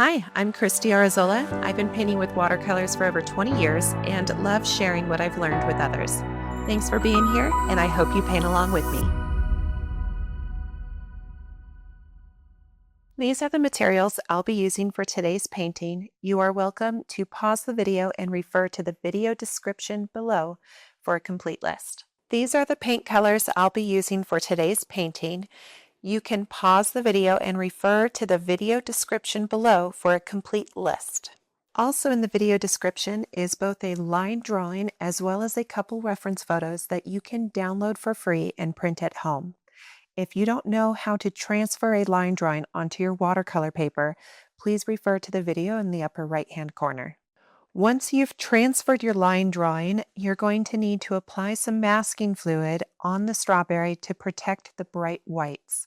Hi, I'm Kristi Arzola. I've been painting with watercolors for over 20 years and love sharing what I've learned with others. Thanks for being here, and I hope you paint along with me. These are the materials I'll be using for today's painting. You are welcome to pause the video and refer to the video description below for a complete list. These are the paint colors I'll be using for today's painting. You can pause the video and refer to the video description below for a complete list. Also in the video description is both a line drawing as well as a couple reference photos that you can download for free and print at home. If you don't know how to transfer a line drawing onto your watercolor paper, please refer to the video in the upper right-hand corner. Once you've transferred your line drawing, you're going to need to apply some masking fluid on the strawberry to protect the bright whites.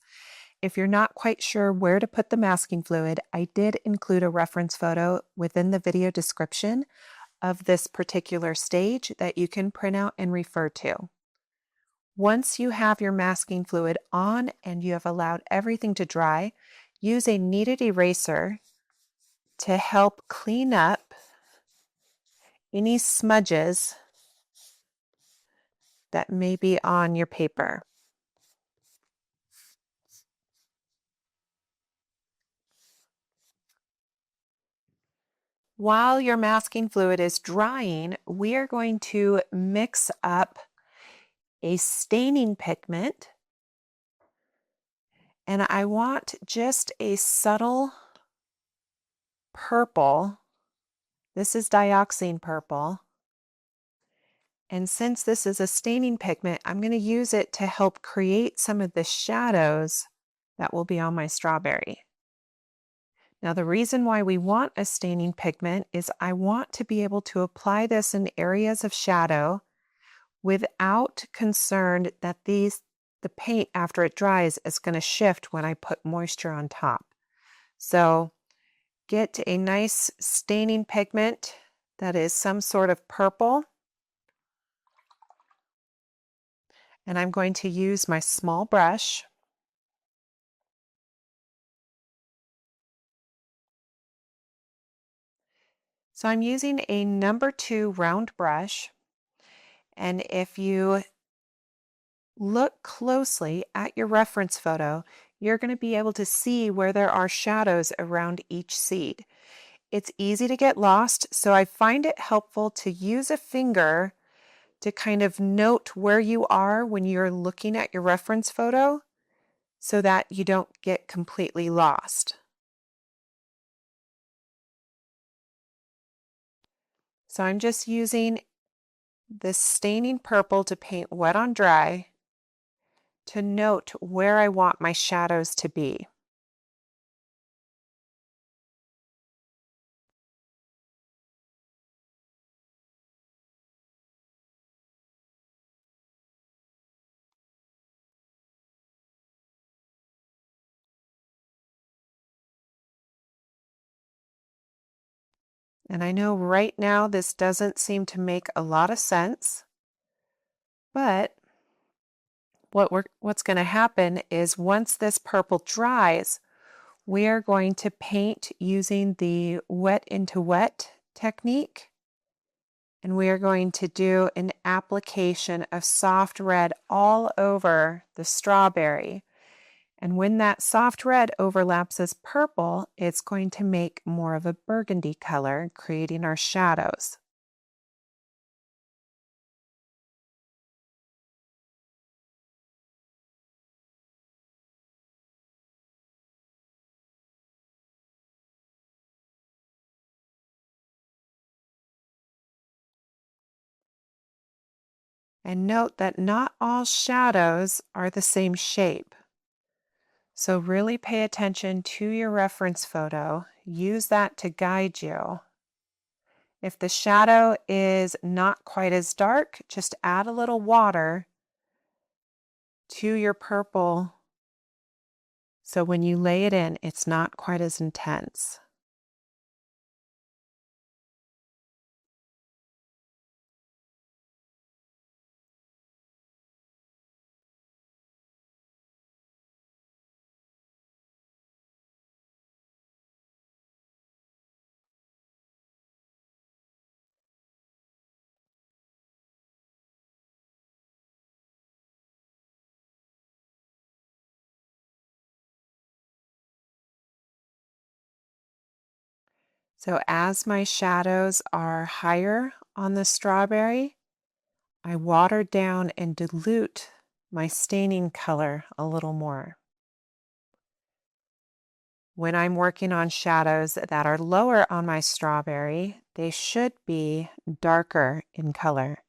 If you're not quite sure where to put the masking fluid, I did include a reference photo within the video description of this particular stage that you can print out and refer to. Once you have your masking fluid on and you have allowed everything to dry, use a kneaded eraser to help clean up any smudges that may be on your paper. While your masking fluid is drying, we are going to mix up a staining pigment, and I want just a subtle purple. This is dioxazine purple. And since this is a staining pigment, I'm going to use it to help create some of the shadows that will be on my strawberry. Now, the reason why we want a staining pigment is I want to be able to apply this in areas of shadow without concern that the paint after it dries is going to shift when I put moisture on top. So get a nice staining pigment that is some sort of purple. And I'm going to use my small brush. So I'm using a number 2 round brush. And if you look closely at your reference photo, you're going to be able to see where there are shadows around each seed. It's easy to get lost, so I find it helpful to use a finger to kind of note where you are when you're looking at your reference photo so that you don't get completely lost. So I'm just using this staining purple to paint wet on dry to note where I want my shadows to be. And I know right now this doesn't seem to make a lot of sense, but what's going to happen is once this purple dries, we are going to paint using the wet into wet technique, and we are going to do an application of soft red all over the strawberry. And when that soft red overlaps as purple, it's going to make more of a burgundy color, creating our shadows. And note that not all shadows are the same shape. So really pay attention to your reference photo. Use that to guide you. If the shadow is not quite as dark, just add a little water to your purple so when you lay it in, it's not quite as intense. So as my shadows are higher on the strawberry, I water down and dilute my staining color a little more. When I'm working on shadows that are lower on my strawberry, they should be darker in color.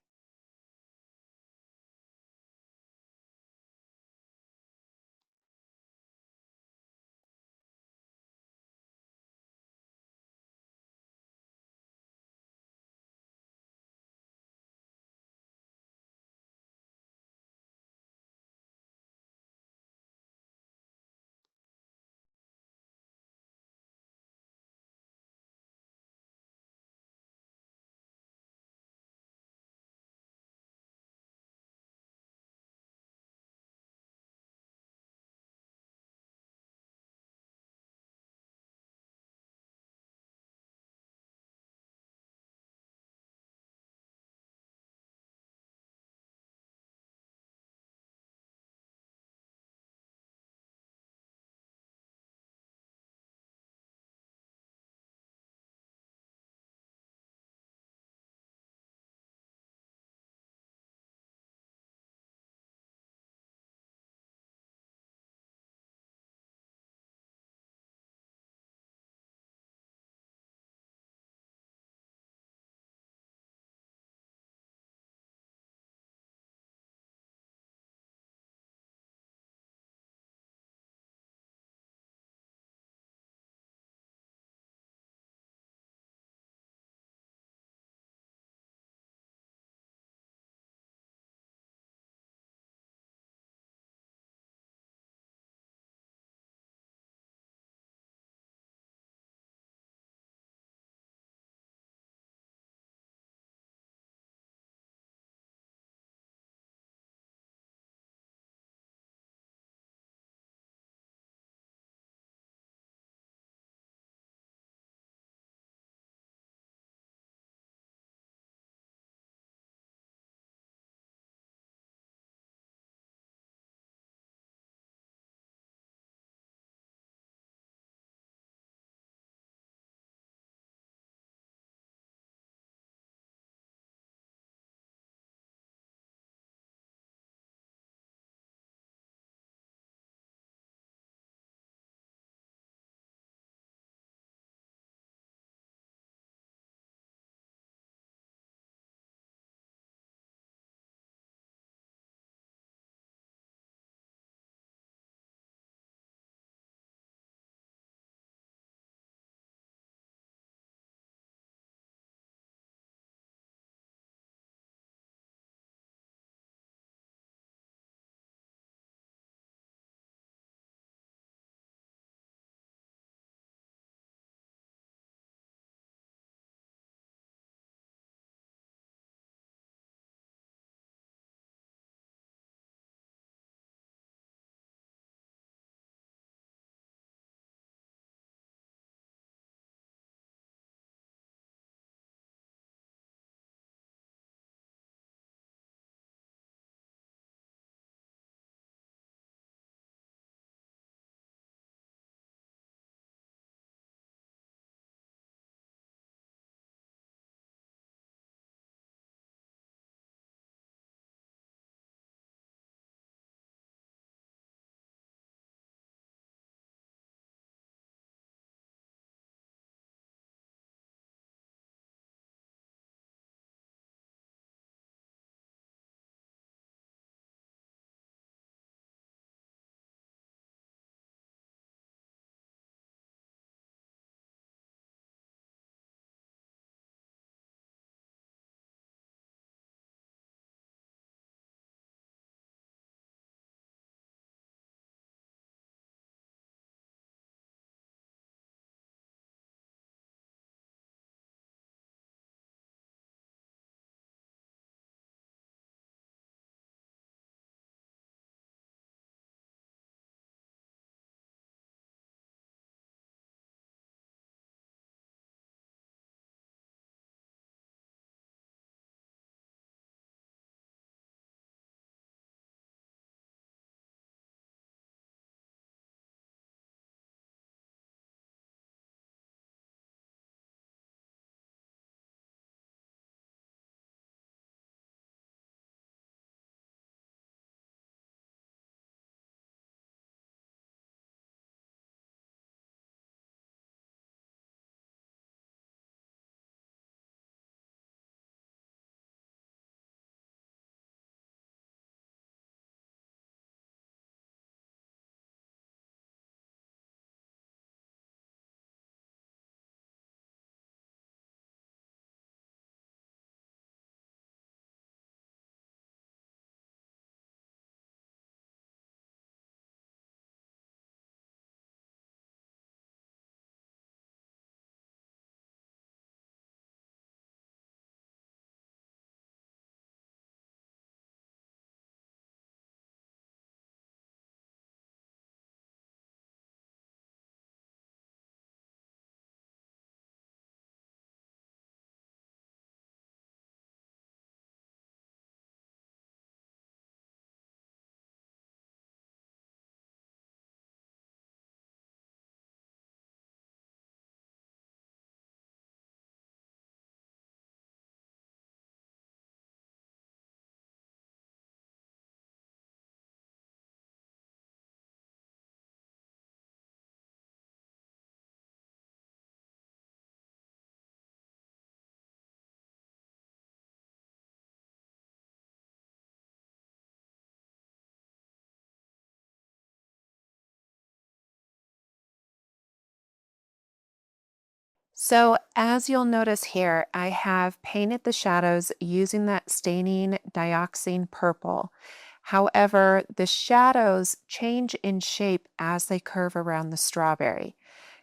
So as you'll notice here, I have painted the shadows using that staining dioxine purple. However, the shadows change in shape as they curve around the strawberry.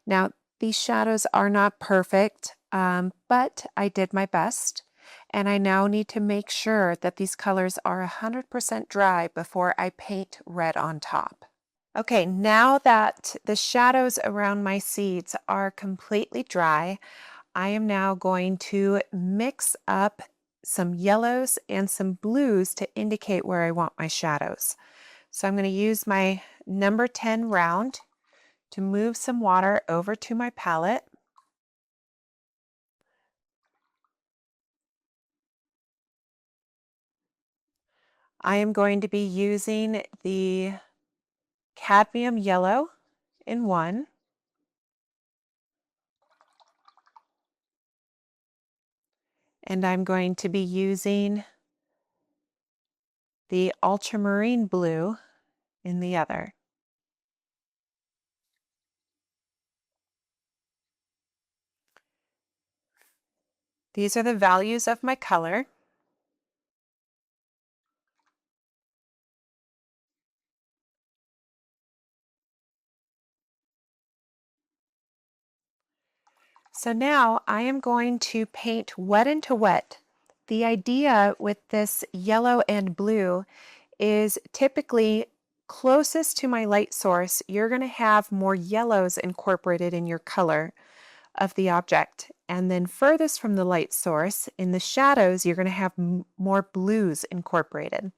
Now, these shadows are not perfect, but I did my best. And I now need to make sure that these colors are 100% dry before I paint red on top. Okay, now that the shadows around my seeds are completely dry, I am now going to mix up some yellows and some blues to indicate where I want my shadows. So I'm going to use my number 10 round to move some water over to my palette. I am going to be using the cadmium yellow in one, and I'm going to be using the ultramarine blue in the other. These are the values of my color. So now I am going to paint wet into wet. The idea with this yellow and blue is typically closest to my light source, you're going to have more yellows incorporated in your color of the object. And then furthest from the light source, in the shadows, you're going to have more blues incorporated.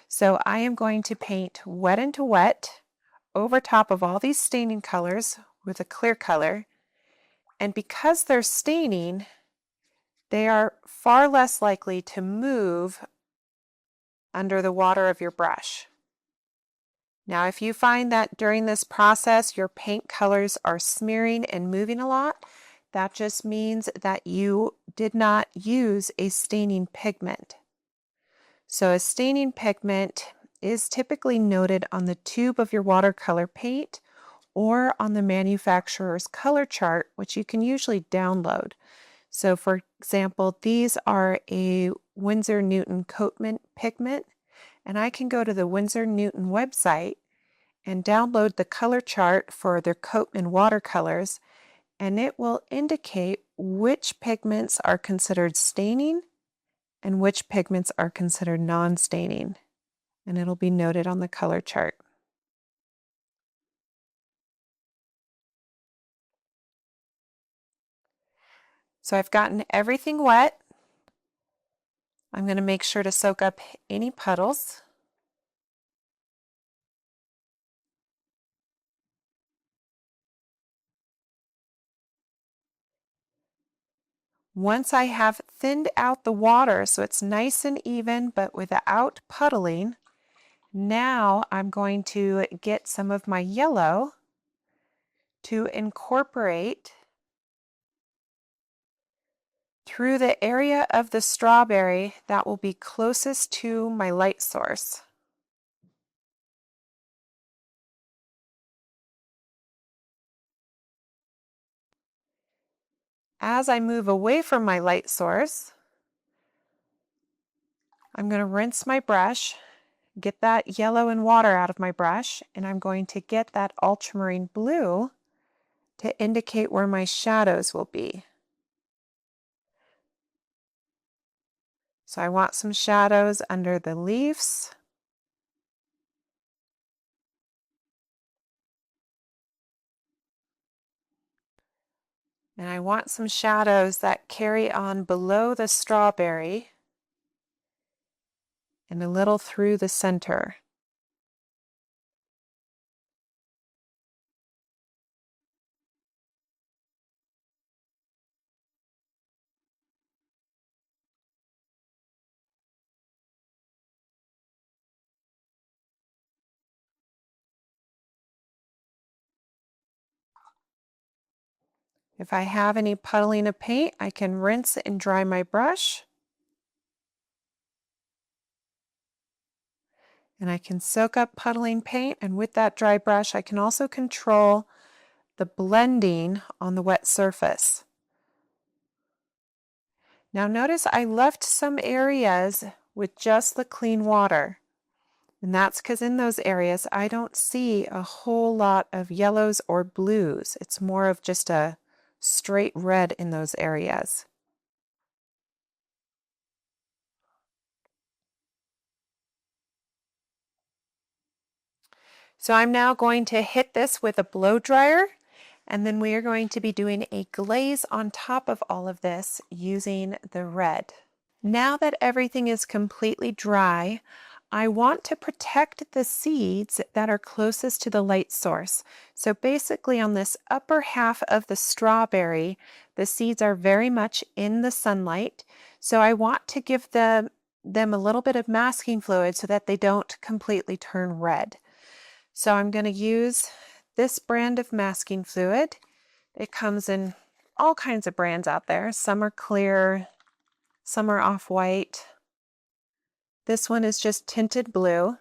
So I am going to paint wet into wet over top of all these staining colors with a clear color. And because they're staining, they are far less likely to move under the water of your brush. Now, if you find that during this process your paint colors are smearing and moving a lot, that just means that you did not use a staining pigment. So a staining pigment is typically noted on the tube of your watercolor paint or on the manufacturer's color chart, which you can usually download. So for example, these are a Winsor Newton Coatment pigment, and I can go to the Winsor Newton website and download the color chart for their Coatman watercolors, and it will indicate which pigments are considered staining and which pigments are considered non-staining, and it'll be noted on the color chart. So I've gotten everything wet. I'm going to make sure to soak up any puddles. Once I have thinned out the water so it's nice and even but without puddling, now I'm going to get some of my yellow to incorporate through the area of the strawberry that will be closest to my light source. As I move away from my light source, I'm going to rinse my brush, get that yellow and water out of my brush, and I'm going to get that ultramarine blue to indicate where my shadows will be. So I want some shadows under the leaves. And I want some shadows that carry on below the strawberry and a little through the center. If I have any puddling of paint, I can rinse and dry my brush. And I can soak up puddling paint, and with that dry brush I can also control the blending on the wet surface. Now notice I left some areas with just the clean water. And that's because in those areas I don't see a whole lot of yellows or blues. It's more of just a straight red in those areas. So I'm now going to hit this with a blow dryer, and then we are going to be doing a glaze on top of all of this using the red. Now that everything is completely dry, I want to protect the seeds that are closest to the light source. So basically on this upper half of the strawberry, the seeds are very much in the sunlight. So I want to give them a little bit of masking fluid so that they don't completely turn red. So I'm going to use this brand of masking fluid. It comes in all kinds of brands out there. Some are clear, some are off-white. This one is just tinted blue.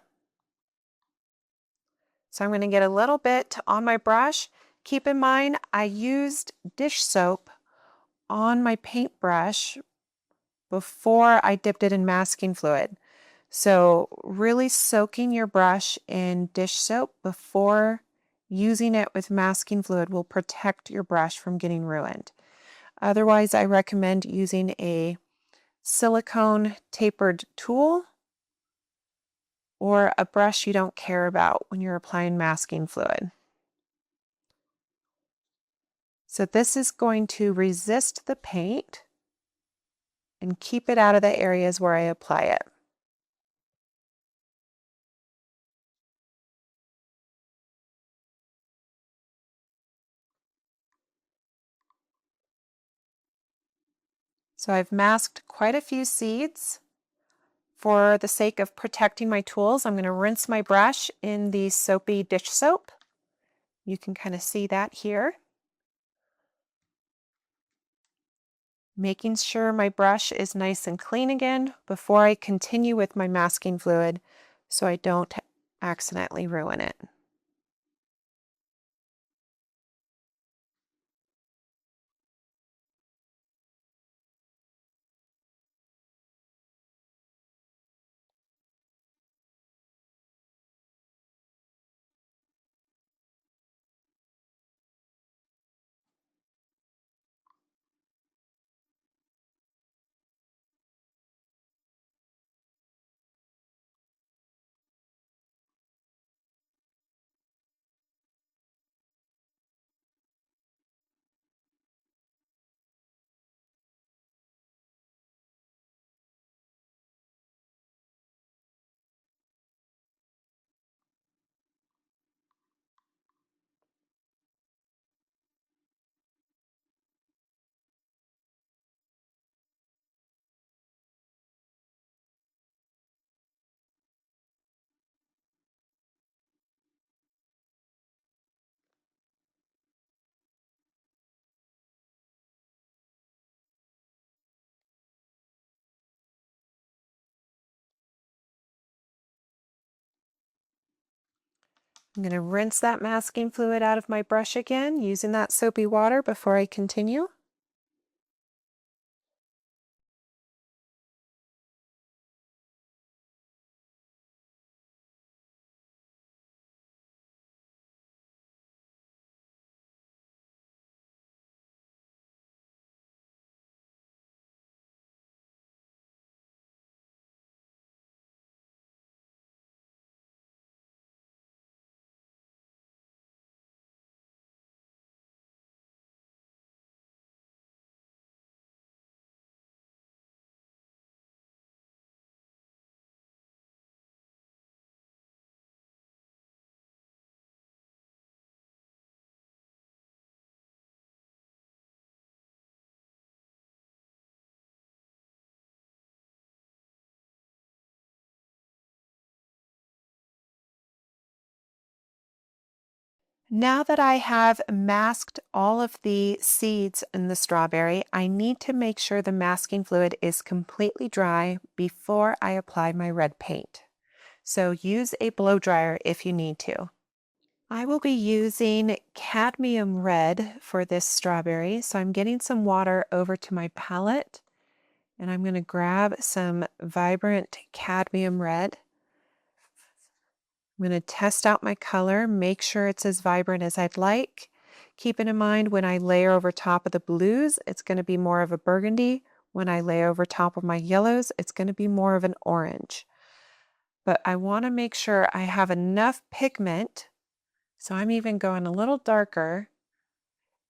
So I'm going to get a little bit on my brush. Keep in mind, I used dish soap on my paintbrush before I dipped it in masking fluid. So really soaking your brush in dish soap before using it with masking fluid will protect your brush from getting ruined. Otherwise, I recommend using a silicone tapered tool or a brush you don't care about when you're applying masking fluid. So this is going to resist the paint and keep it out of the areas where I apply it. So I've masked quite a few seeds. For the sake of protecting my tools, I'm going to rinse my brush in the soapy dish soap. You can kind of see that here. Making sure my brush is nice and clean again before I continue with my masking fluid so I don't accidentally ruin it. I'm going to rinse that masking fluid out of my brush again using that soapy water before I continue. Now that I have masked all of the seeds in the strawberry, I need to make sure the masking fluid is completely dry before I apply my red paint. So use a blow dryer if you need to. I will be using cadmium red for this strawberry, so I'm getting some water over to my palette And I'm going to grab some vibrant cadmium red. I'm going to test out my color, make sure it's as vibrant as I'd like. Keeping in mind when I layer over top of the blues, it's going to be more of a burgundy. When I lay over top of my yellows, it's going to be more of an orange. But I want to make sure I have enough pigment, so I'm even going a little darker,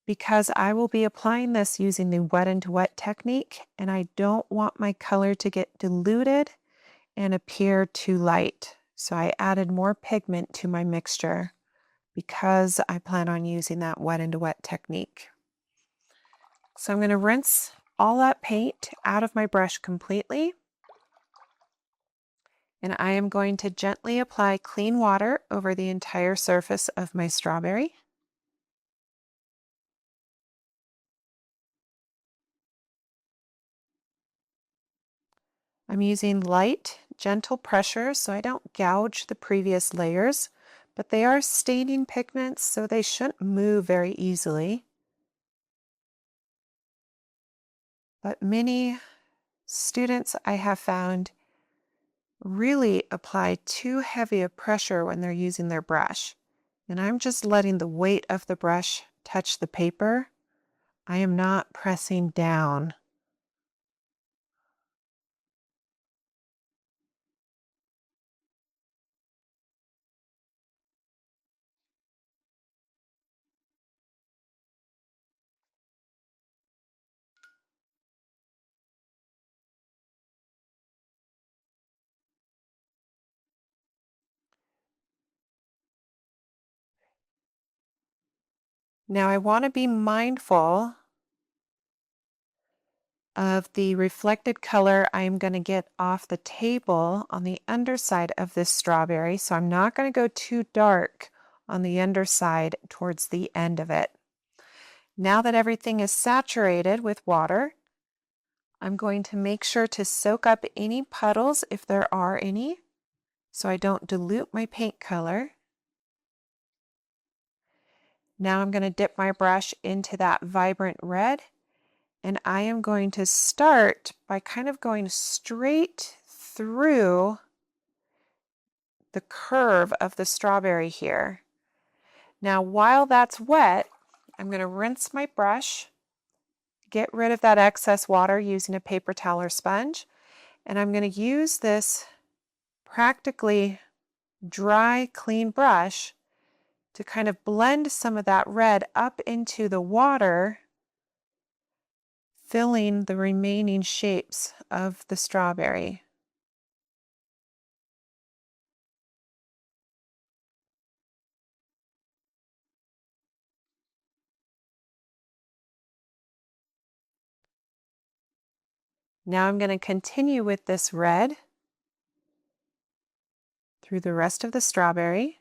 because I will be applying this using the wet into wet technique, and I don't want my color to get diluted and appear too light. So I added more pigment to my mixture because I plan on using that wet into wet technique. So I'm going to rinse all that paint out of my brush completely. And I am going to gently apply clean water over the entire surface of my strawberry. I'm using light, gentle pressure so I don't gouge the previous layers, but they are staining pigments, so they shouldn't move very easily. But many students I have found really apply too heavy a pressure when they're using their brush. And I'm just letting the weight of the brush touch the paper. I am not pressing down. Now I want to be mindful of the reflected color I'm going to get off the table on the underside of this strawberry, so I'm not going to go too dark on the underside towards the end of it. Now that everything is saturated with water, I'm going to make sure to soak up any puddles if there are any, so I don't dilute my paint color. Now I'm going to dip my brush into that vibrant red, and I am going to start by kind of going straight through the curve of the strawberry here. Now, while that's wet, I'm going to rinse my brush, get rid of that excess water using a paper towel or sponge, and I'm going to use this practically dry, clean brush to kind of blend some of that red up into the water, filling the remaining shapes of the strawberry. Now I'm going to continue with this red through the rest of the strawberry.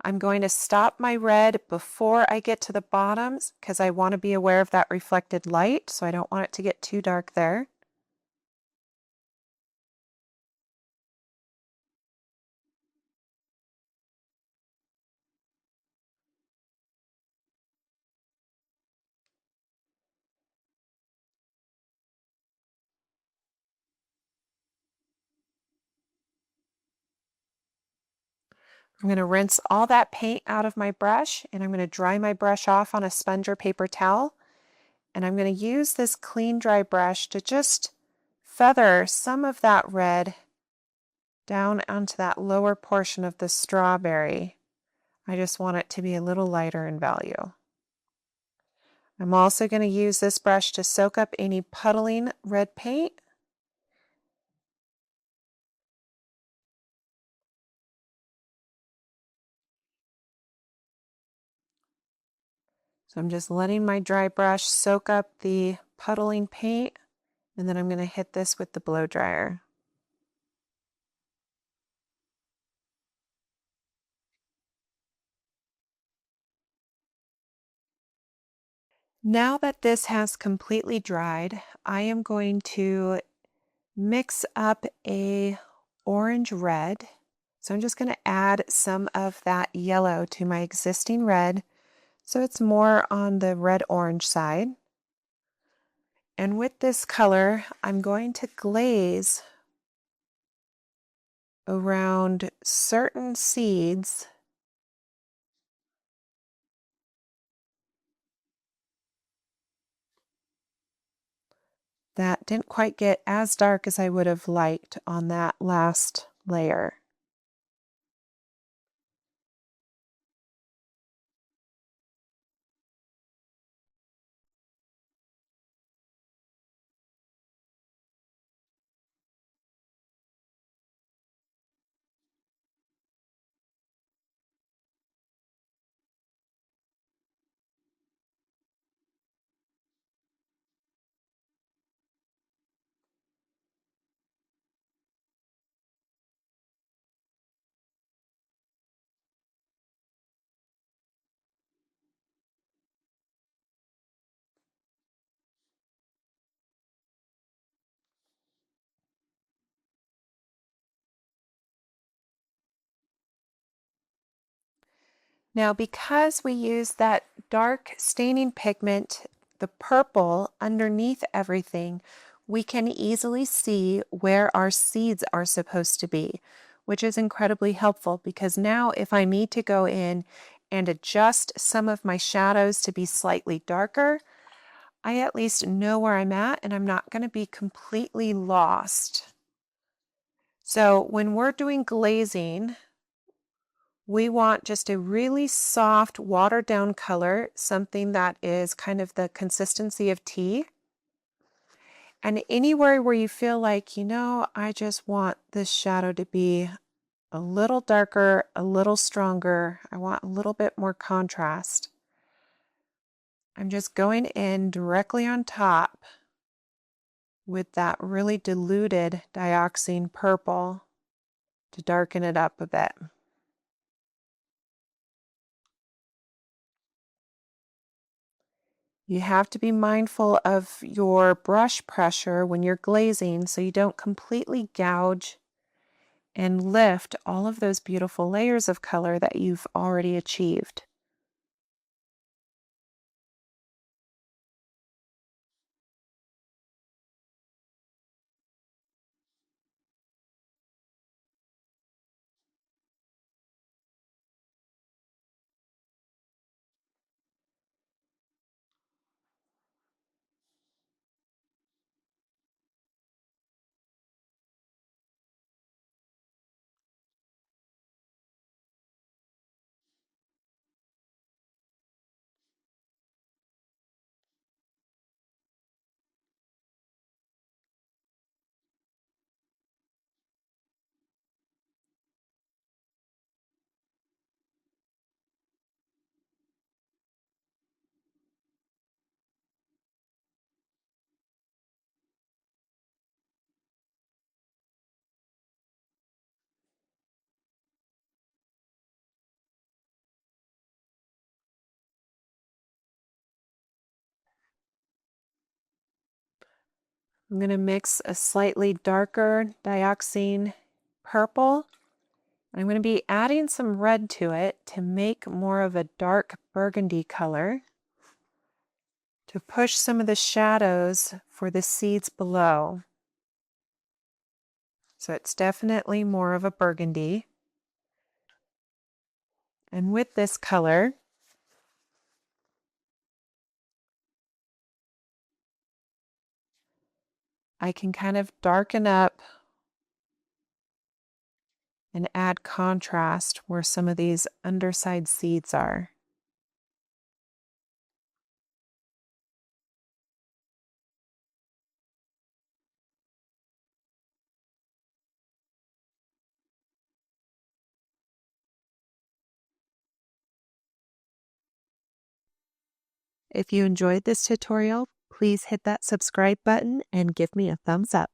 I'm going to stop my red before I get to the bottoms because I want to be aware of that reflected light, so I don't want it to get too dark there. I'm going to rinse all that paint out of my brush, and I'm going to dry my brush off on a sponge or paper towel. And I'm going to use this clean, dry brush to just feather some of that red down onto that lower portion of the strawberry. I just want it to be a little lighter in value. I'm also going to use this brush to soak up any puddling red paint. So I'm just letting my dry brush soak up the puddling paint, and then I'm going to hit this with the blow dryer. Now that this has completely dried, I am going to mix up a orange red. So I'm just going to add some of that yellow to my existing red, so it's more on the red-orange side. And with this color, I'm going to glaze around certain seeds that didn't quite get as dark as I would have liked on that last layer. Now, because we use that dark staining pigment, the purple underneath everything, we can easily see where our seeds are supposed to be, which is incredibly helpful because now if I need to go in and adjust some of my shadows to be slightly darker, I at least know where I'm at and I'm not going to be completely lost. So when we're doing glazing, we want just a really soft, watered down color, something that is kind of the consistency of tea. And anywhere where you feel like, I just want this shadow to be a little darker, a little stronger. I want a little bit more contrast. I'm just going in directly on top with that really diluted dioxine purple to darken it up a bit. You have to be mindful of your brush pressure when you're glazing so you don't completely gouge and lift all of those beautiful layers of color that you've already achieved. I'm going to mix a slightly darker dioxine purple. I'm going to be adding some red to it to make more of a dark burgundy color to push some of the shadows for the seeds below. So it's definitely more of a burgundy. And with this color, I can kind of darken up and add contrast where some of these underside seeds are. If you enjoyed this tutorial, please hit that subscribe button and give me a thumbs up.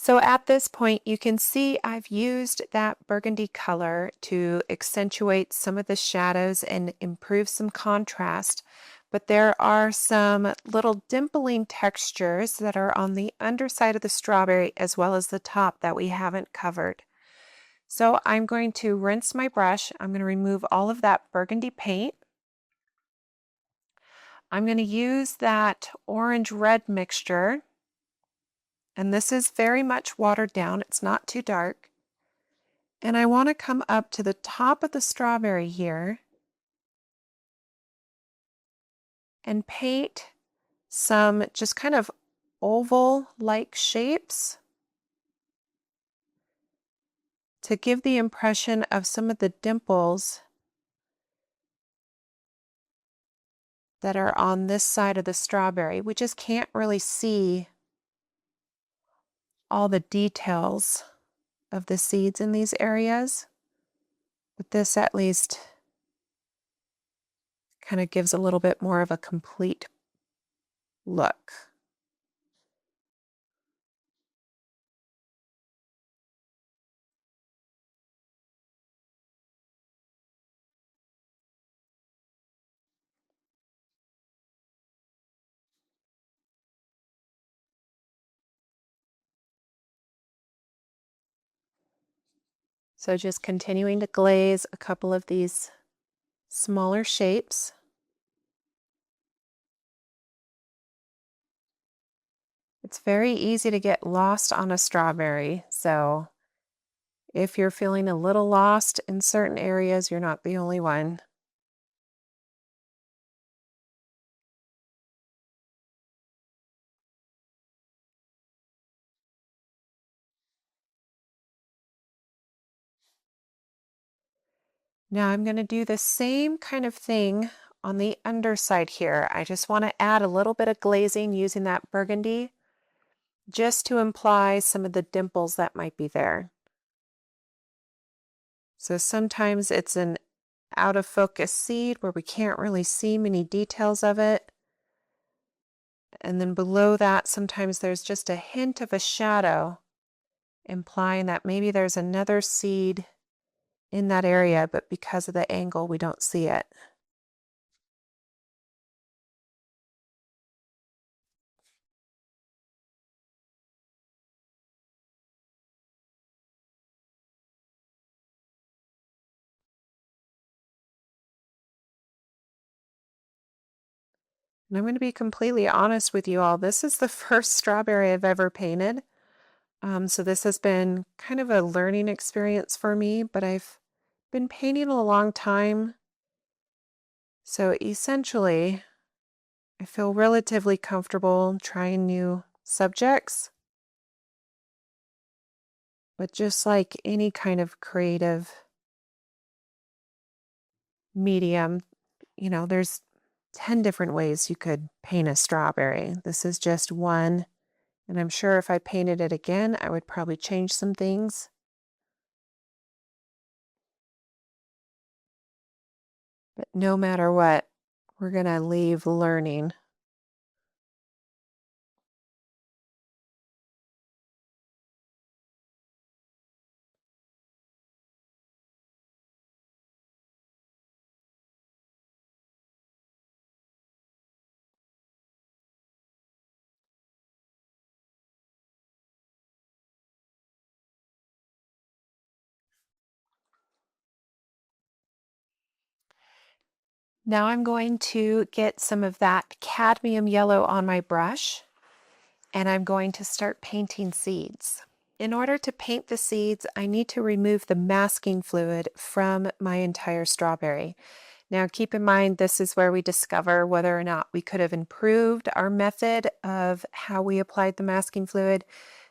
So at this point, you can see I've used that burgundy color to accentuate some of the shadows and improve some contrast, but there are some little dimpling textures that are on the underside of the strawberry as well as the top that we haven't covered. So I'm going to rinse my brush. I'm going to remove all of that burgundy paint. I'm going to use that orange-red mixture. And this is very much watered down. It's not too dark. And I want to come up to the top of the strawberry here and paint some just kind of oval-like shapes to give the impression of some of the dimples that are on this side of the strawberry. We just can't really see all the details of the seeds in these areas, but this at least kind of gives a little bit more of a complete look. So just continuing to glaze a couple of these smaller shapes. It's very easy to get lost on a strawberry, so if you're feeling a little lost in certain areas, you're not the only one. Now I'm going to do the same kind of thing on the underside here. I just want to add a little bit of glazing using that burgundy just to imply some of the dimples that might be there. So sometimes it's an out of focus seed where we can't really see many details of it. And then below that, sometimes there's just a hint of a shadow, implying that maybe there's another seed in that area, but because of the angle, we don't see it. And I'm going to be completely honest with you all. This is the first strawberry I've ever painted. So this has been kind of a learning experience for me, but I've been painting a long time. So essentially, I feel relatively comfortable trying new subjects. But just like any kind of creative medium, you know, there's 10 different ways you could paint a strawberry. This is just one. And I'm sure if I painted it again, I would probably change some things. But no matter what, we're going to leave learning. Now I'm going to get some of that cadmium yellow on my brush, and I'm going to start painting seeds. In order to paint the seeds, I need to remove the masking fluid from my entire strawberry. Now keep in mind, this is where we discover whether or not we could have improved our method of how we applied the masking fluid.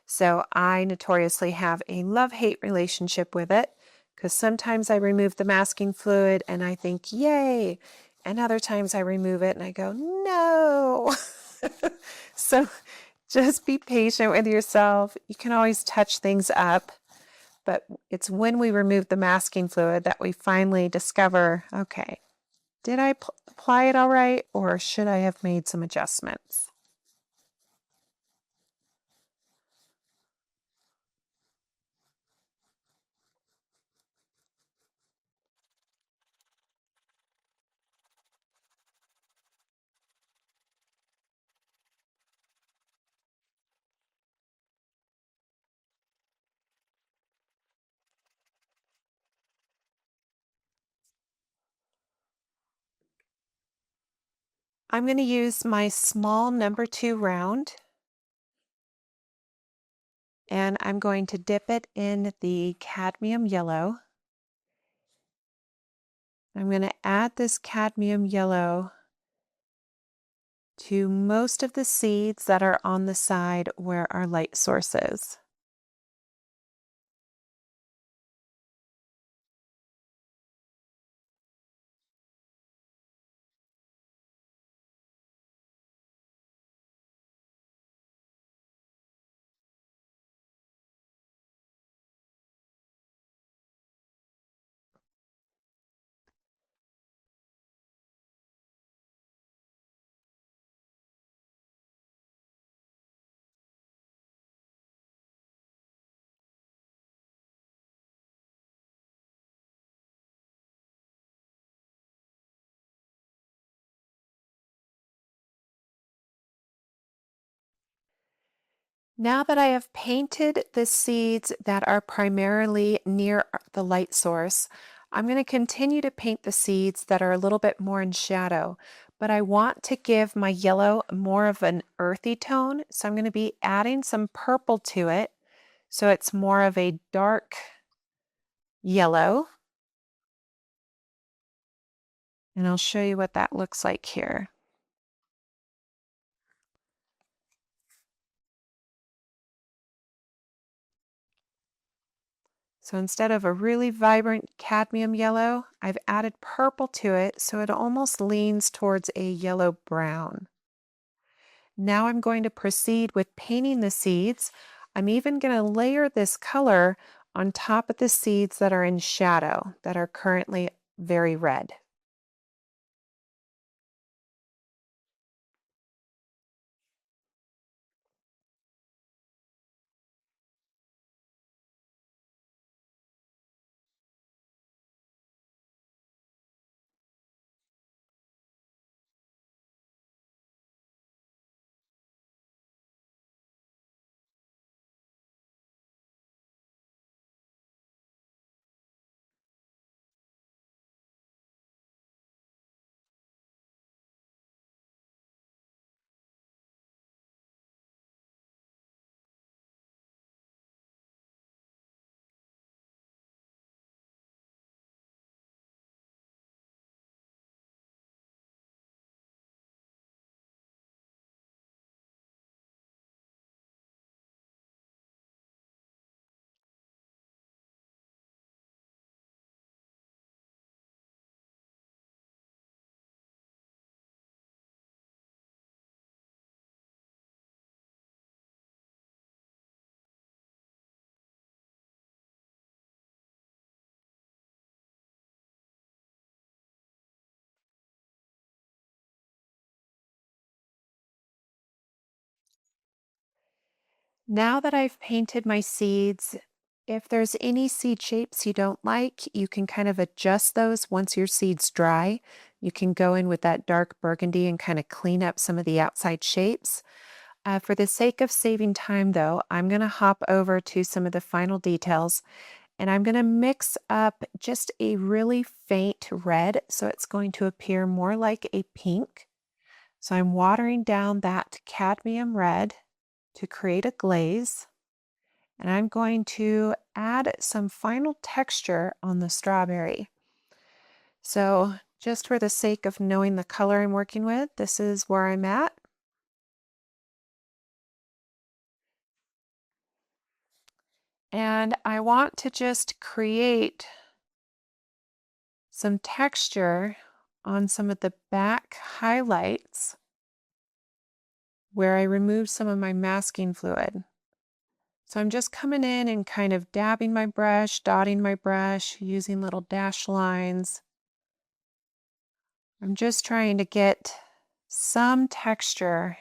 So I notoriously have a love-hate relationship with it, because sometimes I remove the masking fluid and I think, yay, and other times I remove it and I go, no. So just be patient with yourself. You can always touch things up, but it's when we remove the masking fluid that we finally discover, okay, did I apply it all right, or should I have made some adjustments? I'm going to use my small number 2 round, and I'm going to dip it in the cadmium yellow. I'm going to add this cadmium yellow to most of the seeds that are on the side where our light source is. Now that I have painted the seeds that are primarily near the light source, I'm going to continue to paint the seeds that are a little bit more in shadow, but I want to give my yellow more of an earthy tone, so I'm going to be adding some purple to it, so it's more of a dark yellow. And I'll show you what that looks like here. So instead of a really vibrant cadmium yellow, I've added purple to it so it almost leans towards a yellow brown. Now I'm going to proceed with painting the seeds. I'm even going to layer this color on top of the seeds that are in shadow, that are currently very red. Now that I've painted my seeds, if there's any seed shapes you don't like, you can kind of adjust those once your seeds dry. You can go in with that dark burgundy and kind of clean up some of the outside shapes. For the sake of saving time though, I'm going to hop over to some of the final details, and I'm going to mix up just a really faint red so it's going to appear more like a pink. So I'm watering down that cadmium red to create a glaze. And I'm going to add some final texture on the strawberry. So just for the sake of knowing the color I'm working with, this is where I'm at. And I want to just create some texture on some of the back highlights where I removed some of my masking fluid. So I'm just coming in and kind of dabbing my brush, dotting my brush, using little dash lines. I'm just trying to get some texture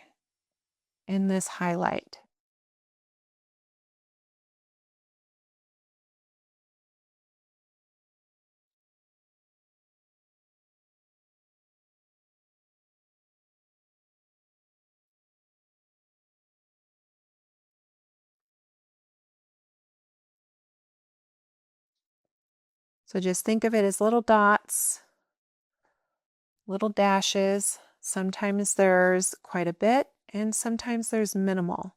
in this highlight. So just think of it as little dots, little dashes. Sometimes there's quite a bit, and sometimes there's minimal.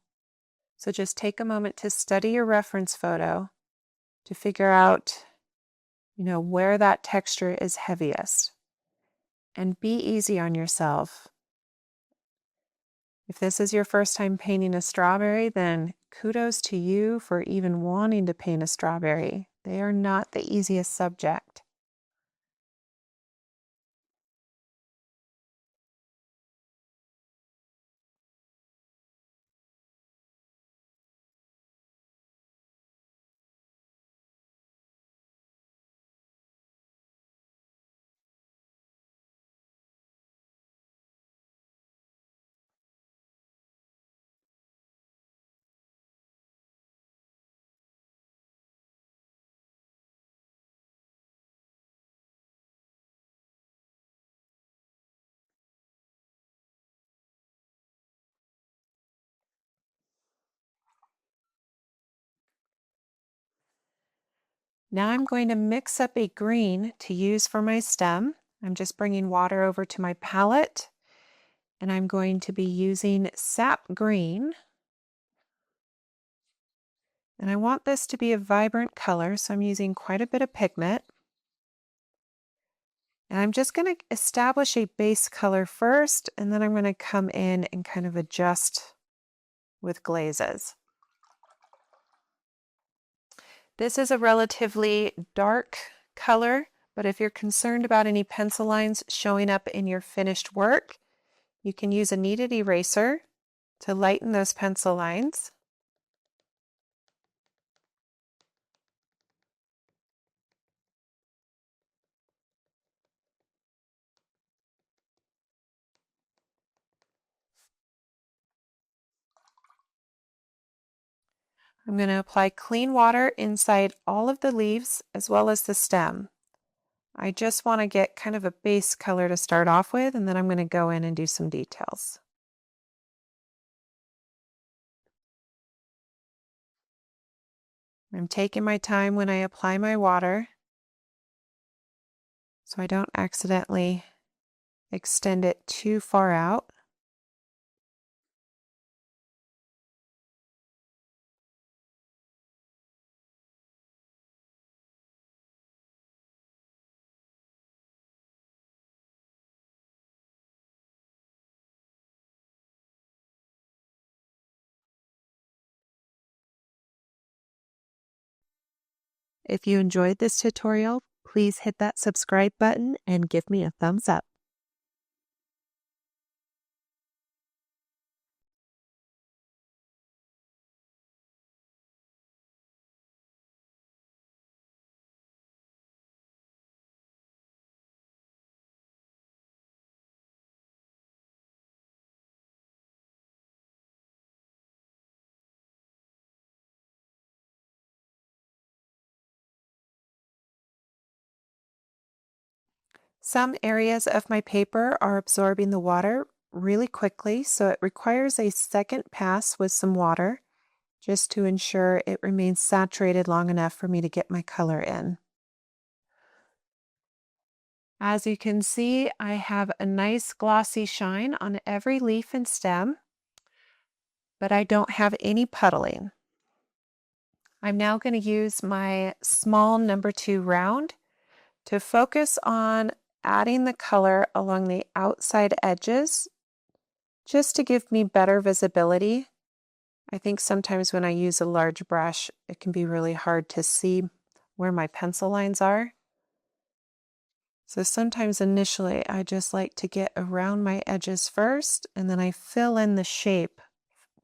So just take a moment to study your reference photo to figure out, where that texture is heaviest. And be easy on yourself. If this is your first time painting a strawberry, then kudos to you for even wanting to paint a strawberry. They are not the easiest subject. Now I'm going to mix up a green to use for my stem. I'm just bringing water over to my palette, and I'm going to be using sap green. And I want this to be a vibrant color, so I'm using quite a bit of pigment. And I'm just going to establish a base color first, and then I'm going to come in and kind of adjust with glazes. This is a relatively dark color, but if you're concerned about any pencil lines showing up in your finished work, you can use a kneaded eraser to lighten those pencil lines. I'm going to apply clean water inside all of the leaves as well as the stem. I just want to get kind of a base color to start off with, and then I'm going to go in and do some details. I'm taking my time when I apply my water so I don't accidentally extend it too far out. If you enjoyed this tutorial, please hit that subscribe button and give me a thumbs up. Some areas of my paper are absorbing the water really quickly, so it requires a second pass with some water just to ensure it remains saturated long enough for me to get my color in. As you can see, I have a nice glossy shine on every leaf and stem, but I don't have any puddling. I'm now going to use my small number 2 round to focus on adding the color along the outside edges just to give me better visibility. I think sometimes when I use a large brush, it can be really hard to see where my pencil lines are. So sometimes initially I just like to get around my edges first, and then I fill in the shape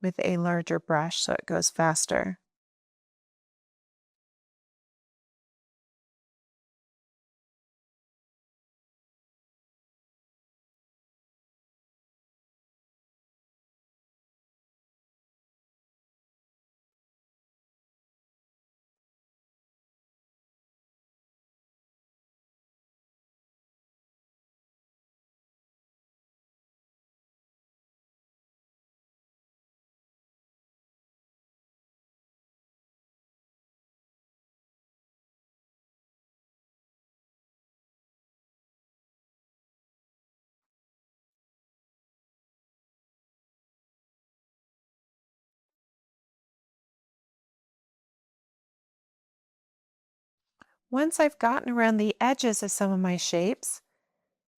with a larger brush so it goes faster. Once I've gotten around the edges of some of my shapes,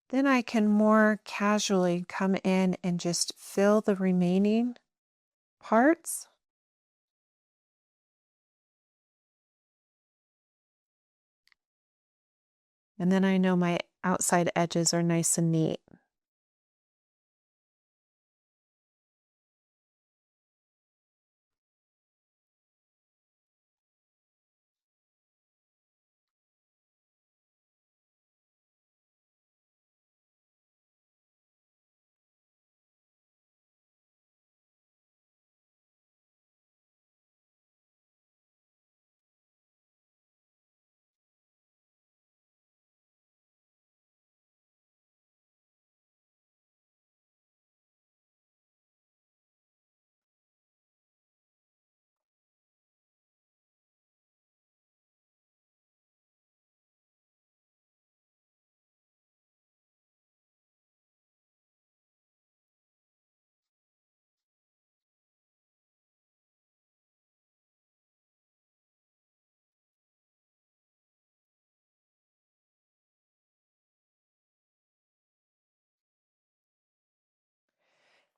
then I can more casually come in and just fill the remaining parts. And then I know my outside edges are nice and neat.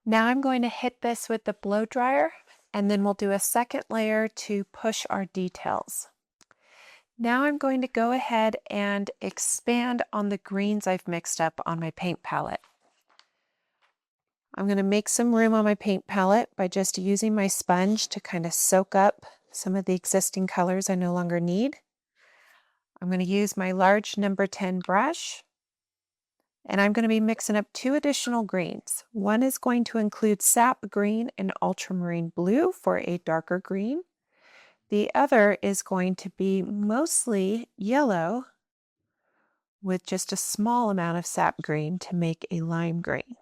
Now I'm going to hit this with the blow dryer, and then we'll do a second layer to push our details. Now I'm going to go ahead and expand on the greens I've mixed up on my paint palette. I'm going to make some room on my paint palette by just using my sponge to kind of soak up some of the existing colors I no longer need. I'm going to use my large number 10 brush, and I'm going to be mixing up 2 additional greens. One is going to include sap green and ultramarine blue for a darker green. The other is going to be mostly yellow with just a small amount of sap green to make a lime green.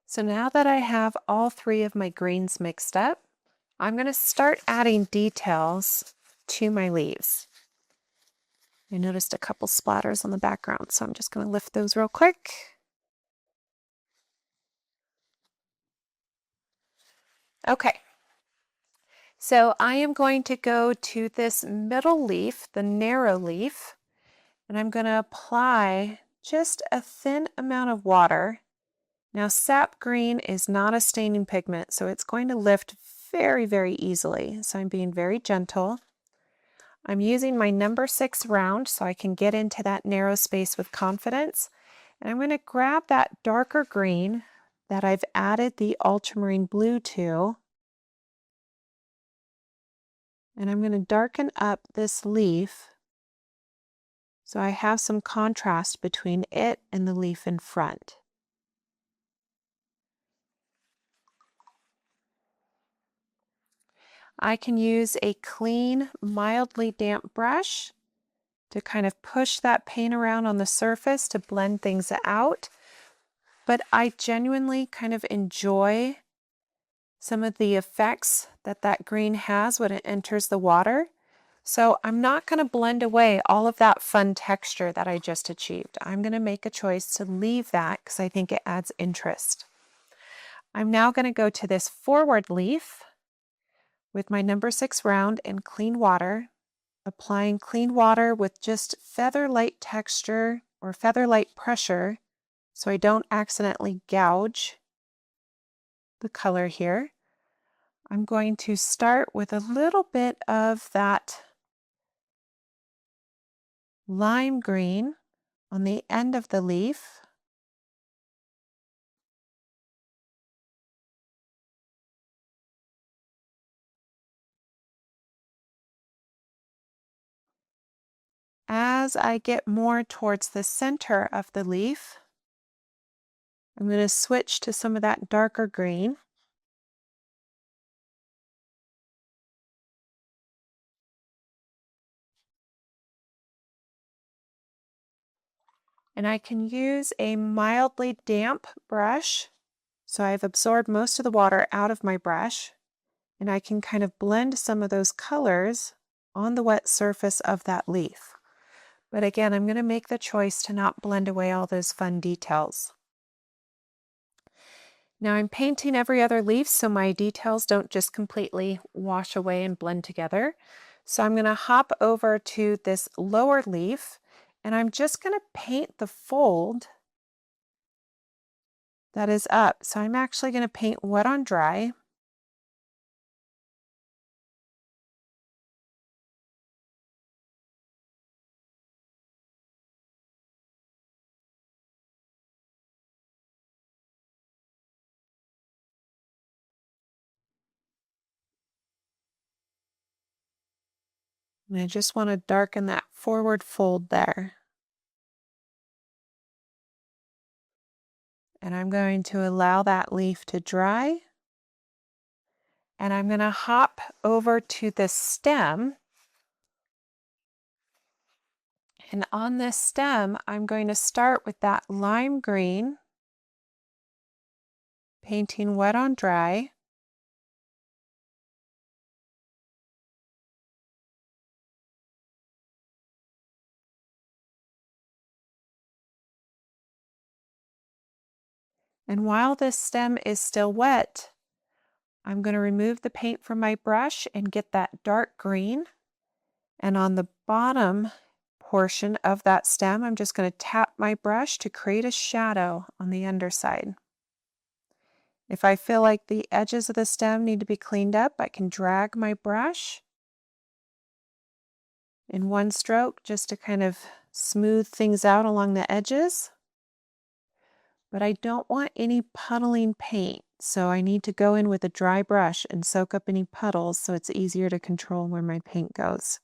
So now that I have all 3 of my greens mixed up, I'm going to start adding details to my leaves. I noticed a couple splatters on the background, so I'm just going to lift those real quick. Okay, so I am going to go to this middle leaf, the narrow leaf, and I'm going to apply just a thin amount of water. Now, sap green is not a staining pigment, so it's going to lift very, very easily. So I'm being very gentle. I'm using my number 6 round so I can get into that narrow space with confidence. And I'm going to grab that darker green that I've added the ultramarine blue to, and I'm going to darken up this leaf so I have some contrast between it and the leaf in front. I can use a clean, mildly damp brush to kind of push that paint around on the surface to blend things out. But I genuinely kind of enjoy some of the effects that that green has when it enters the water. So I'm not going to blend away all of that fun texture that I just achieved. I'm going to make a choice to leave that because I think it adds interest. I'm now going to go to this forward leaf with my number 6 round in clean water, applying clean water with just feather light texture or feather light pressure so I don't accidentally gouge the color here. I'm going to start with a little bit of that lime green on the end of the leaf. As I get more towards the center of the leaf, I'm going to switch to some of that darker green. And I can use a mildly damp brush. So I've absorbed most of the water out of my brush, and I can kind of blend some of those colors on the wet surface of that leaf. But again, I'm going to make the choice to not blend away all those fun details. Now I'm painting every other leaf so my details don't just completely wash away and blend together. So I'm going to hop over to this lower leaf, and I'm just going to paint the fold that is up. So I'm actually going to paint wet on dry. And I just want to darken that forward fold there. And I'm going to allow that leaf to dry. And I'm going to hop over to the stem. And on this stem, I'm going to start with that lime green, painting wet on dry. And while this stem is still wet, I'm going to remove the paint from my brush and get that dark green. And on the bottom portion of that stem, I'm just going to tap my brush to create a shadow on the underside. If I feel like the edges of the stem need to be cleaned up, I can drag my brush in one stroke just to kind of smooth things out along the edges. But I don't want any puddling paint, so I need to go in with a dry brush and soak up any puddles so it's easier to control where my paint goes.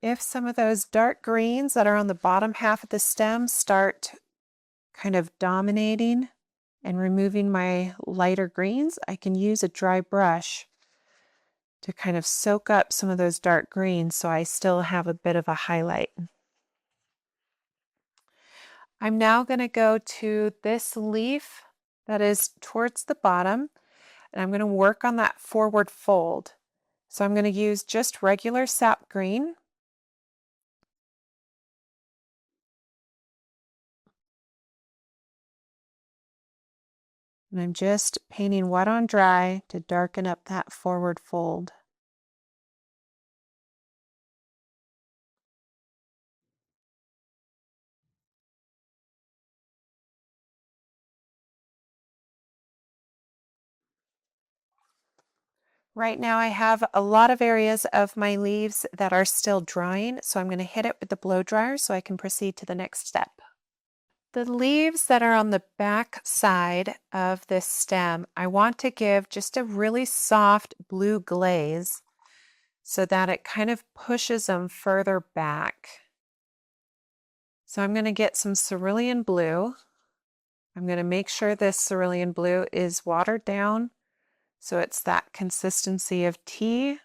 If some of those dark greens that are on the bottom half of the stem start kind of dominating and removing my lighter greens, I can use a dry brush to kind of soak up some of those dark greens so I still have a bit of a highlight. I'm now going to go to this leaf that is towards the bottom, and I'm going to work on that forward fold. So I'm going to use just regular sap green. And I'm just painting wet on dry to darken up that forward fold. Right now I have a lot of areas of my leaves that are still drying, so I'm going to hit it with the blow dryer so I can proceed to the next step. The leaves that are on the back side of this stem, I want to give just a really soft blue glaze so that it kind of pushes them further back. So I'm going to get some cerulean blue. I'm going to make sure this cerulean blue is watered down so it's that consistency of tea.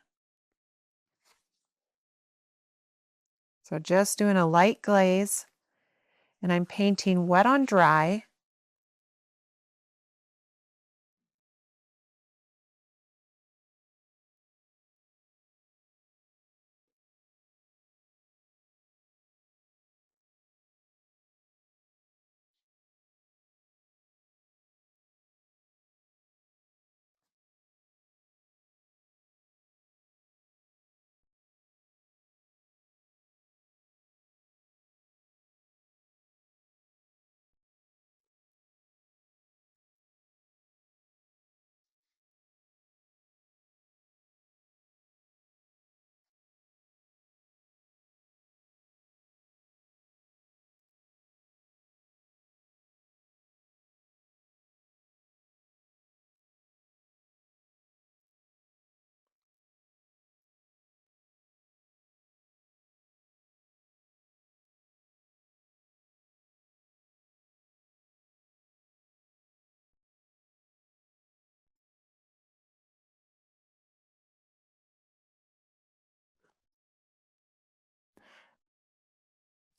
So just doing a light glaze, and I'm painting wet on dry.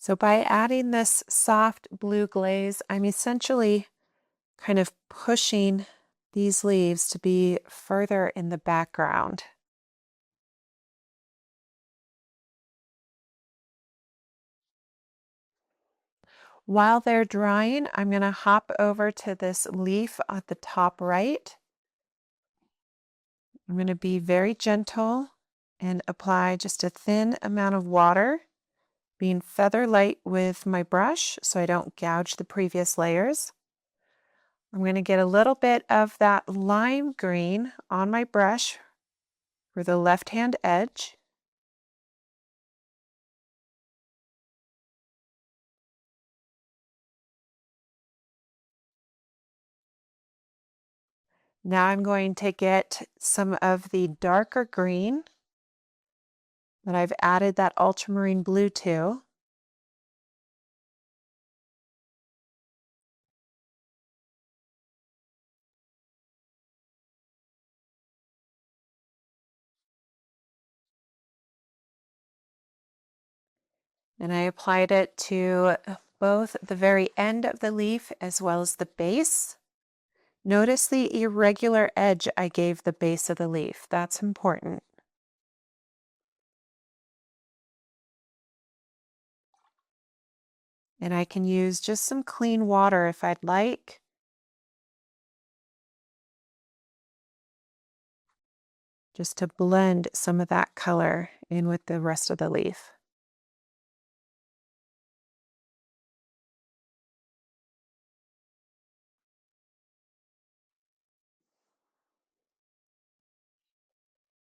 So by adding this soft blue glaze, I'm essentially kind of pushing these leaves to be further in the background. While they're drying, I'm going to hop over to this leaf at the top right. I'm going to be very gentle and apply just a thin amount of water, being feather light with my brush so I don't gouge the previous layers. I'm going to get a little bit of that lime green on my brush for the left-hand edge. Now I'm going to get some of the darker green that I've added that ultramarine blue to. And I applied it to both the very end of the leaf as well as the base. Notice the irregular edge I gave the base of the leaf. That's important. And I can use just some clean water if I'd like. Just to blend some of that color in with the rest of the leaf.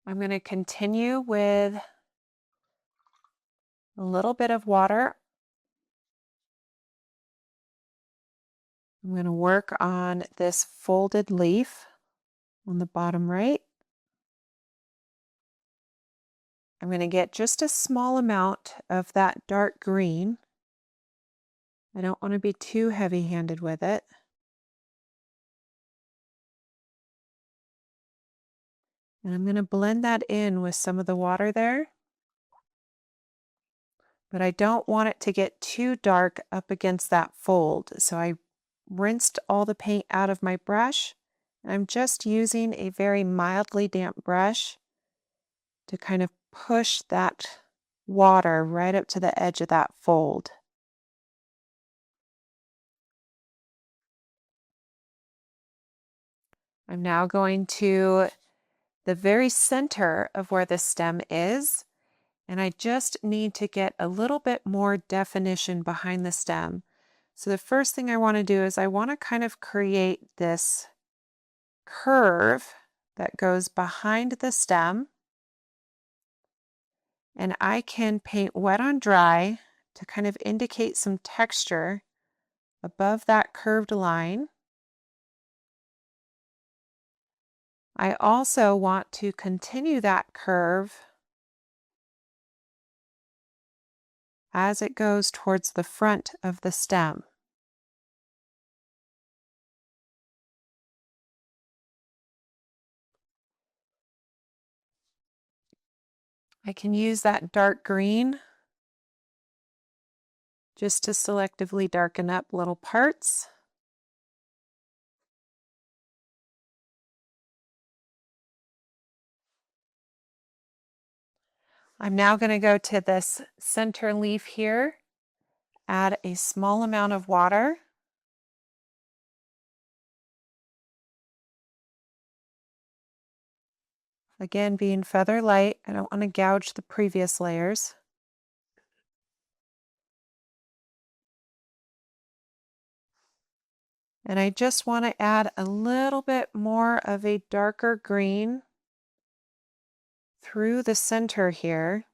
I'm going to continue with a little bit of water. I'm going to work on this folded leaf on the bottom right. I'm going to get just a small amount of that dark green. I don't want to be too heavy-handed with it. And I'm going to blend that in with some of the water there. But I don't want it to get too dark up against that fold. So I rinsed all the paint out of my brush. And I'm just using a very mildly damp brush to kind of push that water right up to the edge of that fold. I'm now going to the very center of where the stem is, and I just need to get a little bit more definition behind the stem. So the first thing I want to do is I want to kind of create this curve that goes behind the stem, and I can paint wet on dry to kind of indicate some texture above that curved line. I also want to continue that curve as it goes towards the front of the stem. I can use that dark green just to selectively darken up little parts. I'm now going to go to this center leaf here, add a small amount of water. Again, being feather light, I don't want to gouge the previous layers. And I just want to add a little bit more of a darker green through the center here.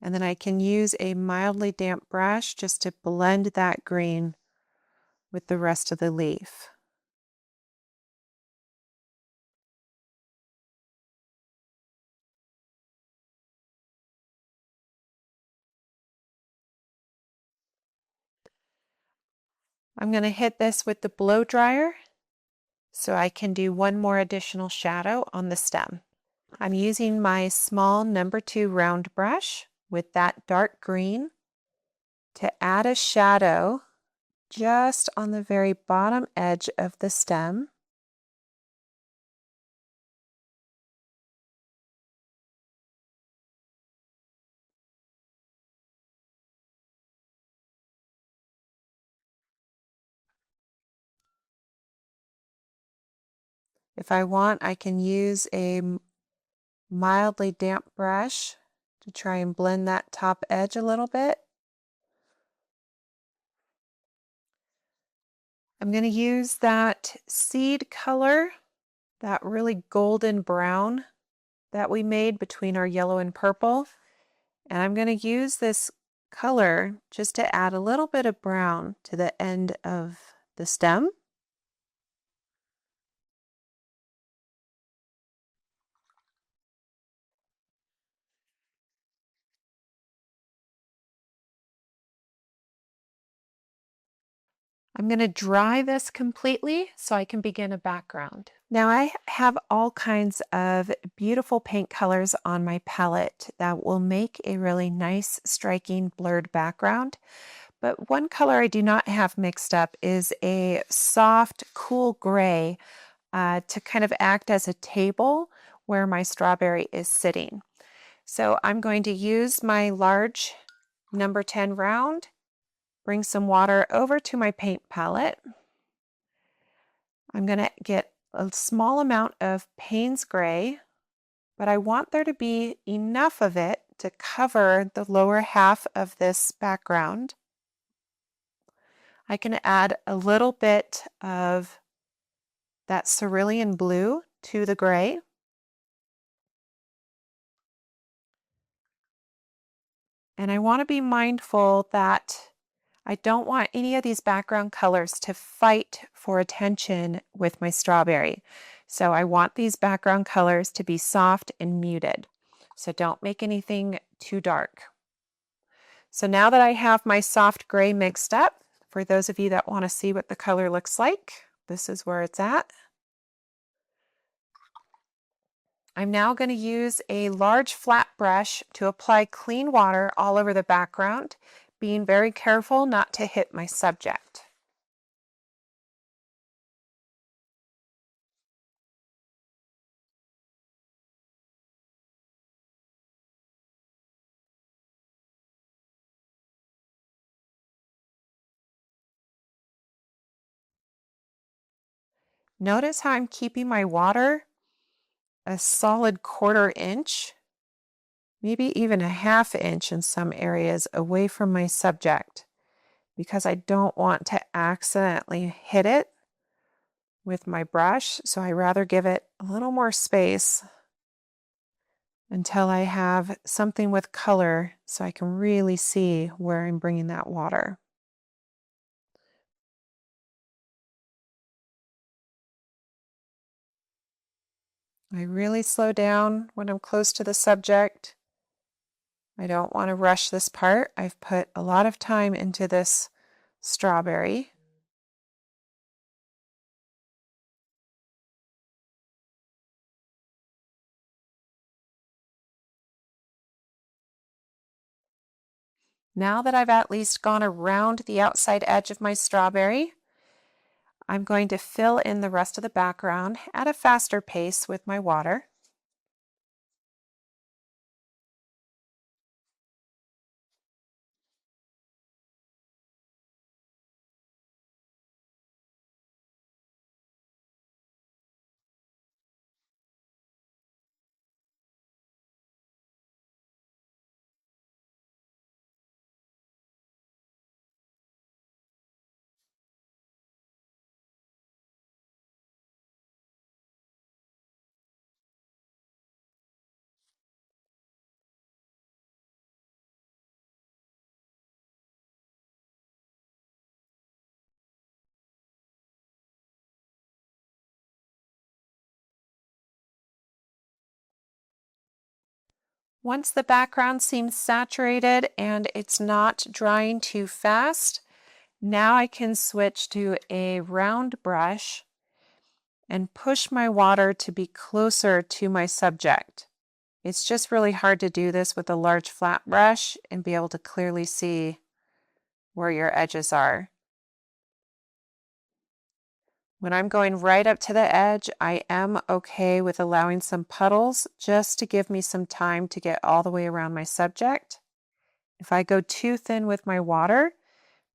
And then I can use a mildly damp brush just to blend that green with the rest of the leaf. I'm going to hit this with the blow dryer so I can do one more additional shadow on the stem. I'm using my small number 2 round brush with that dark green to add a shadow just on the very bottom edge of the stem. If I want, I can use a mildly damp brush to try and blend that top edge a little bit. I'm going to use that seed color, that really golden brown that we made between our yellow and purple. And I'm going to use this color just to add a little bit of brown to the end of the stem. I'm going to dry this completely so I can begin a background. Now I have all kinds of beautiful paint colors on my palette that will make a really nice, striking, blurred background. But one color I do not have mixed up is a soft, cool gray to kind of act as a table where my strawberry is sitting. So I'm going to use my large number 10 round, bring some water over to my paint palette. I'm going to get a small amount of Payne's Gray, but I want there to be enough of it to cover the lower half of this background. I can add a little bit of that cerulean blue to the gray. And I want to be mindful that I don't want any of these background colors to fight for attention with my strawberry. So I want these background colors to be soft and muted. So don't make anything too dark. So now that I have my soft gray mixed up, for those of you that want to see what the color looks like, this is where it's at. I'm now going to use a large flat brush to apply clean water all over the background, being very careful not to hit my subject. Notice how I'm keeping my water a solid 1/4 inch, maybe even a 1/2 inch in some areas away from my subject, because I don't want to accidentally hit it with my brush. So I rather give it a little more space until I have something with color so I can really see where I'm bringing that water. I really slow down when I'm close to the subject. I don't want to rush this part. I've put a lot of time into this strawberry. Now that I've at least gone around the outside edge of my strawberry, I'm going to fill in the rest of the background at a faster pace with my water. Once the background seems saturated and it's not drying too fast, now I can switch to a round brush and push my water to be closer to my subject. It's just really hard to do this with a large flat brush and be able to clearly see where your edges are. When I'm going right up to the edge, I am okay with allowing some puddles just to give me some time to get all the way around my subject. If I go too thin with my water,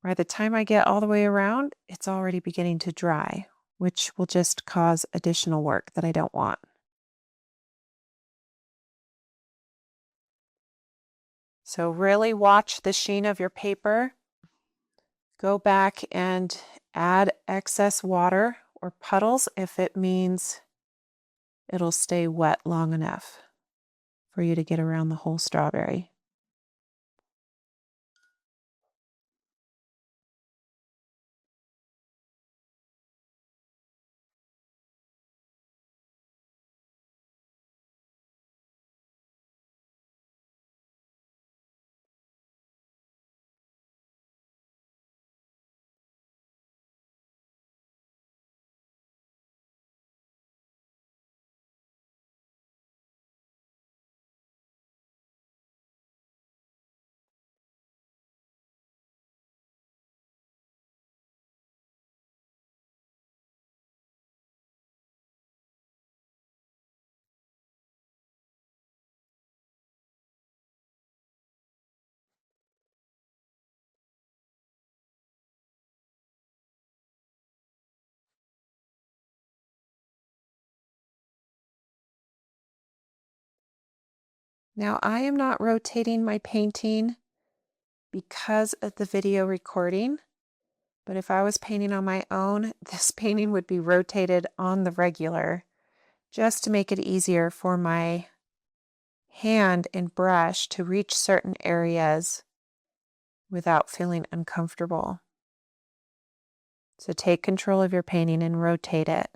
by the time I get all the way around, it's already beginning to dry, which will just cause additional work that I don't want. So really watch the sheen of your paper. Go back and add excess water or puddles if it means it'll stay wet long enough for you to get around the whole strawberry. Now I am not rotating my painting because of the video recording, but if I was painting on my own, this painting would be rotated on the regular just to make it easier for my hand and brush to reach certain areas without feeling uncomfortable. So take control of your painting and rotate it.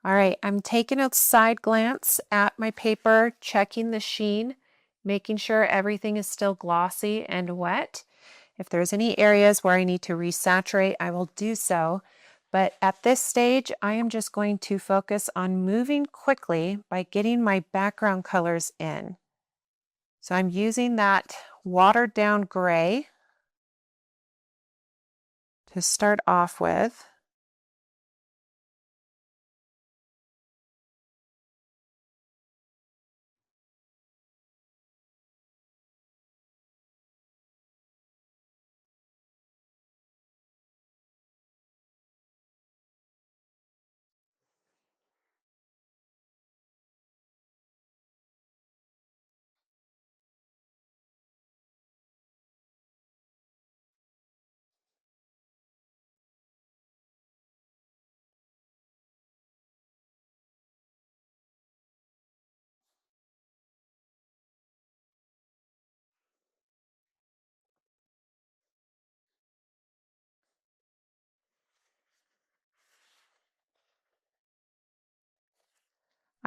All right, I'm taking a side glance at my paper, checking the sheen, making sure everything is still glossy and wet. If there's any areas where I need to resaturate, I will do so. But at this stage, I am just going to focus on moving quickly by getting my background colors in. So I'm using that watered down gray to start off with.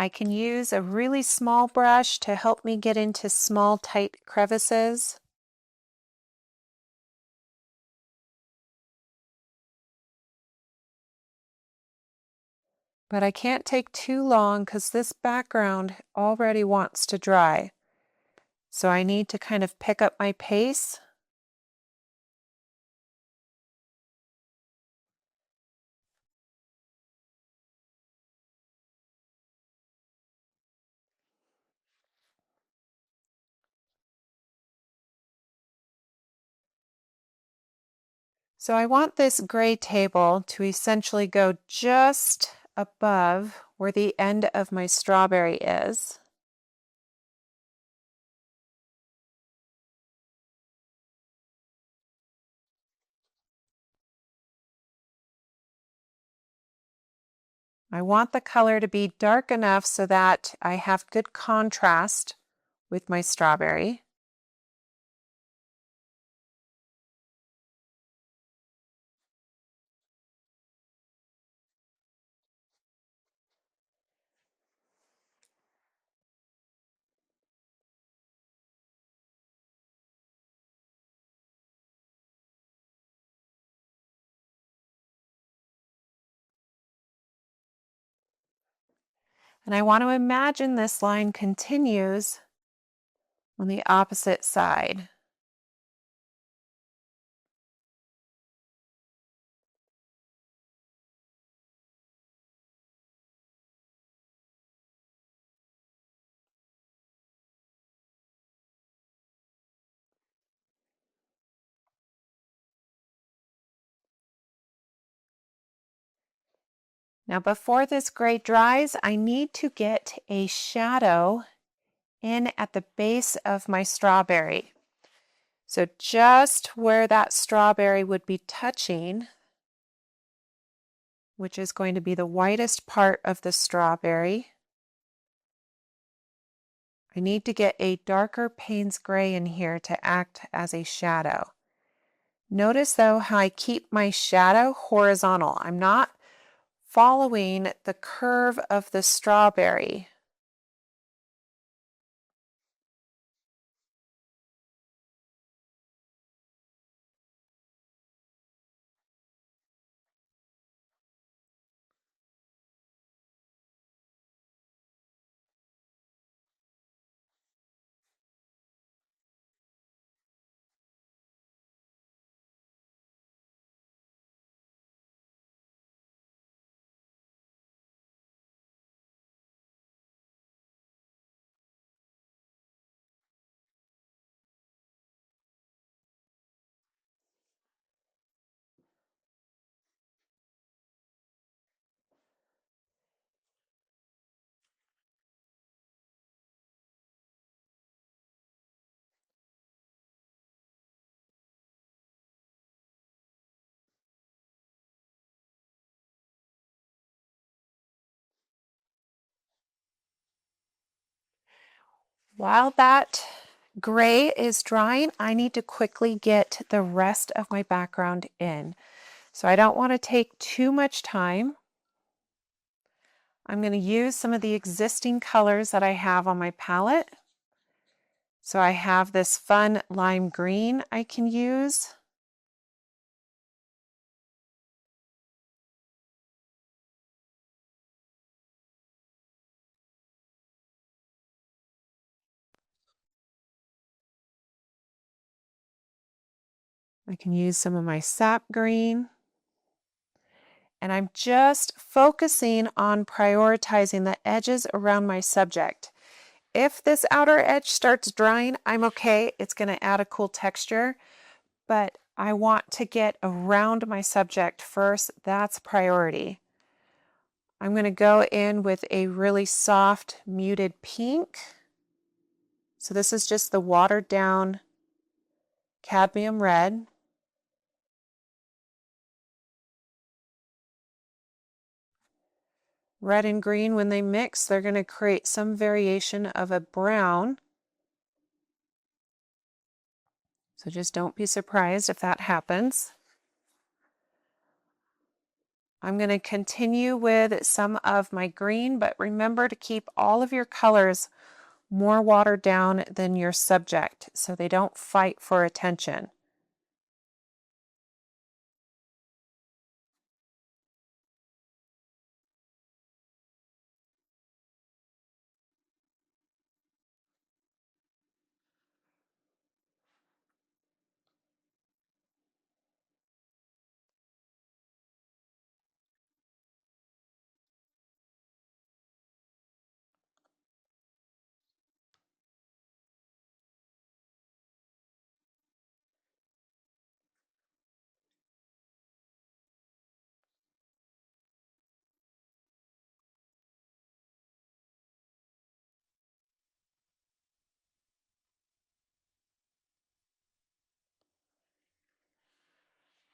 I can use a really small brush to help me get into small, tight crevices. But I can't take too long because this background already wants to dry. So I need to kind of pick up my pace. So I want this gray table to essentially go just above where the end of my strawberry is. I want the color to be dark enough so that I have good contrast with my strawberry. And I want to imagine this line continues on the opposite side. Now before this gray dries, I need to get a shadow in at the base of my strawberry. So just where that strawberry would be touching, which is going to be the whitest part of the strawberry, I need to get a darker Payne's gray in here to act as a shadow. Notice though how I keep my shadow horizontal. I'm not following the curve of the strawberry. While that gray is drying, I need to quickly get the rest of my background in. So I don't want to take too much time. I'm going to use some of the existing colors that I have on my palette. So I have this fun lime green I can use. I can use some of my sap green. And I'm just focusing on prioritizing the edges around my subject. If this outer edge starts drying, I'm okay. It's going to add a cool texture, but I want to get around my subject first. That's priority. I'm going to go in with a really soft muted pink. So this is just the watered down cadmium red. Red and green, when they mix, they're going to create some variation of a brown. So just don't be surprised if that happens. I'm going to continue with some of my green, but remember to keep all of your colors more watered down than your subject so they don't fight for attention.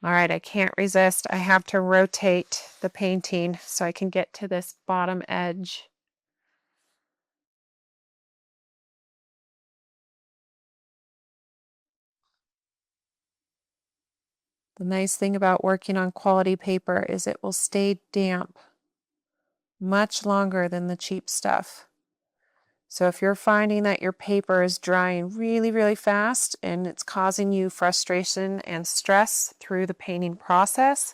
All right, I can't resist. I have to rotate the painting so I can get to this bottom edge. The nice thing about working on quality paper is it will stay damp much longer than the cheap stuff. So if you're finding that your paper is drying really, really fast and it's causing you frustration and stress through the painting process,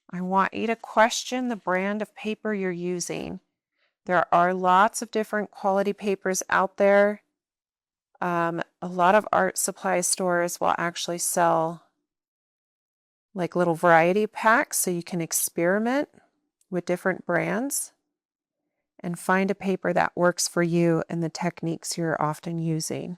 I want you to question the brand of paper you're using. There are lots of different quality papers out there. A lot of art supply stores will actually sell like little variety packs so you can experiment with different brands and find a paper that works for you and the techniques you're often using.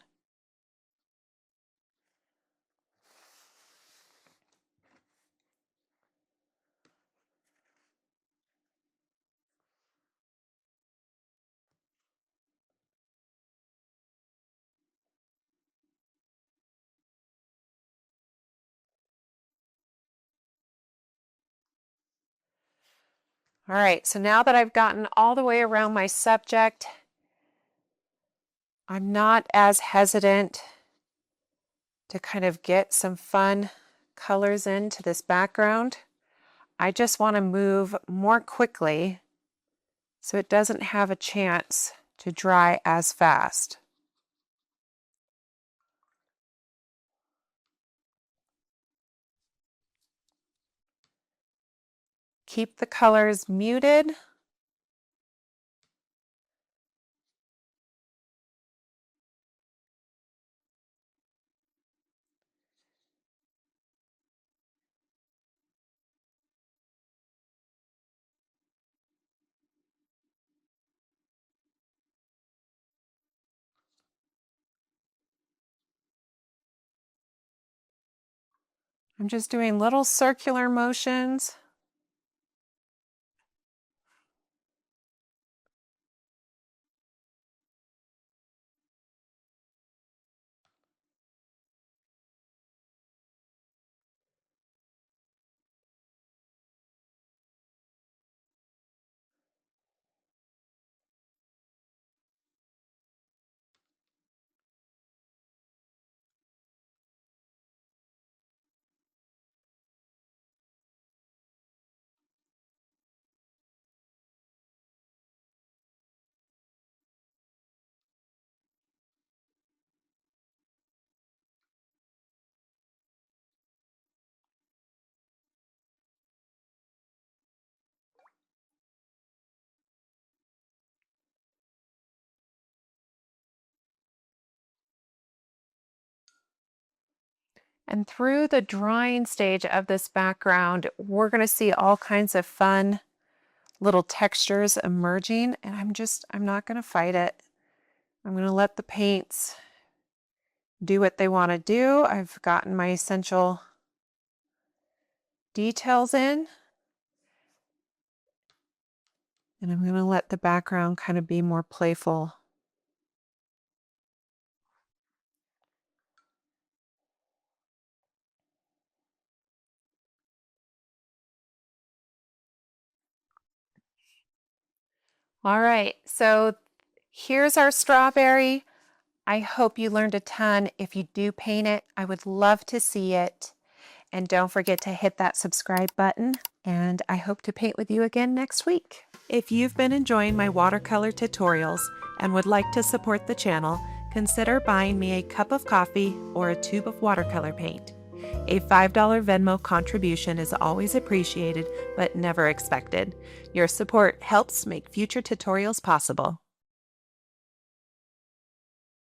All right, so now that I've gotten all the way around my subject, I'm not as hesitant to kind of get some fun colors into this background. I just want to move more quickly so it doesn't have a chance to dry as fast. Keep the colors muted. I'm just doing little circular motions. And through the drawing stage of this background, we're going to see all kinds of fun little textures emerging, and I'm not going to fight it. I'm going to let the paints do what they want to do. I've gotten my essential details in, and I'm going to let the background kind of be more playful. All right, so here's our strawberry. I hope you learned a ton. If you do paint it, I would love to see it. And don't forget to hit that subscribe button. And I hope to paint with you again next week. If you've been enjoying my watercolor tutorials and would like to support the channel, consider buying me a cup of coffee or a tube of watercolor paint. A $5 Venmo contribution is always appreciated, but never expected. Your support helps make future tutorials possible.